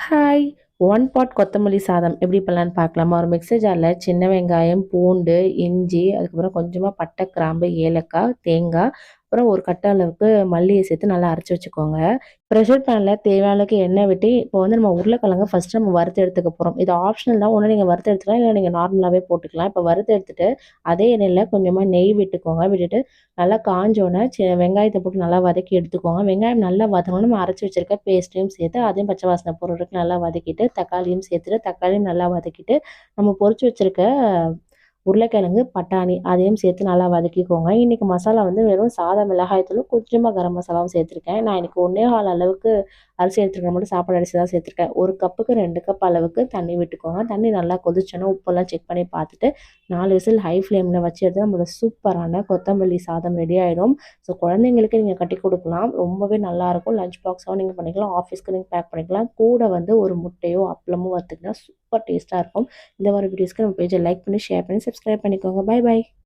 Hi! 1 பாட் கொத்தமல்லி சாதம் எப்படி பண்ணலான்னு பார்க்கலாமா? ஒரு மிக்ஸி ஜார்ல சின்ன வெங்காயம், பூண்டு, இஞ்சி, அதுக்கப்புறம் கொஞ்சமா பட்டை, கிராம்பு, ஏலக்காய், தேங்காய், அப்புறம் ஒரு கட்ட அளவுக்கு மல்லிய சேர்த்து நல்லா அரைச்சு வச்சுக்கோங்க. ப்ரெஷர் பேன்ல தேவையான அளவுக்கு எண்ணெய் விட்டு, இப்போ வந்து நம்ம உருளைக்கிழங்க ஃபர்ஸ்ட்டு நம்ம வறுத்து எடுத்துக்க போறோம். இது ஆப்ஷனல் தான். ஒண்ணு நீங்க வறுத்து எடுத்துக்கலாம், இல்ல நீங்க நார்மலாவே போட்டுக்கலாம். இப்போ வறுத்து எடுத்துட்டு, அதே எண்ணெயில கொஞ்சமா நெய் விட்டுக்கோங்க. விட்டுட்டு நல்லா காஞ்சோனே வெங்காயத்த போட்டு நல்லா வதக்கி எடுத்துக்கோங்க. வெங்காயம் நல்லா வதங்கணும். நம்ம அரைச்சு வச்சிருக்க பேஸ்ட்டையும் சேர்த்து அதையும் பச்சை வாசனை போற வரைக்கும் நல்லா வதக்கிட்டு, தக்காளியும் சேர்த்துட்டு, தக்காளியும் நல்லா வதக்கிட்டு, நம்ம பொரிச்சு வச்சிருக்க உருளைக்கிழங்கு, பட்டாணி அதையும் சேர்த்து நல்லா வதக்கிக்கோங்க. இன்னைக்கு மசாலா வந்து வெறும் சாதா மிளகாய் தூளும், கொஞ்சமா கரம் மசாலாவும் சேர்த்துருக்கேன். நான் இன்னைக்கு 1 1/4 அளவுக்கு அரிசி எடுத்துருக்கேன் மட்டும் சாப்பாடு அரிசி தான் சேர்த்துருக்கேன். 1 கப்புக்கு 2 கப் அளவுக்கு தண்ணி விட்டுக்கோங்க. தண்ணி நல்லா கொதிச்சோனே உப்பெல்லாம் செக் பண்ணி பார்த்துட்டு 4 விசில் ஹை ஃப்ளேம்ல வச்சு எடுத்தா நம்மளோட சூப்பரான கொத்தமல்லி சாதம் ரெடி ஆயிடும். ஸோ குழந்தைங்களுக்கு நீங்க கட்டி கொடுக்கலாம். ரொம்பவே நல்லாயிருக்கும். லஞ்ச் பாக்ஸாவும் நீங்க பண்ணிக்கலாம். ஆஃபீஸ்க்கு நீங்க பேக் பண்ணிக்கலாம். கூட வந்து ஒரு முட்டையோ, அப்பளமோ வறுத்துக்கிட்டா சூப்பர் டேஸ்ட்டா இருக்கும். இந்த மாதிரி வீடியோஸ்க்கு நம்ம பேஜை லைக் பண்ணி, ஷேர் பண்ணி, சப்ஸ்கிரைப் பண்ணிக்கோங்க. பாய் பாய்.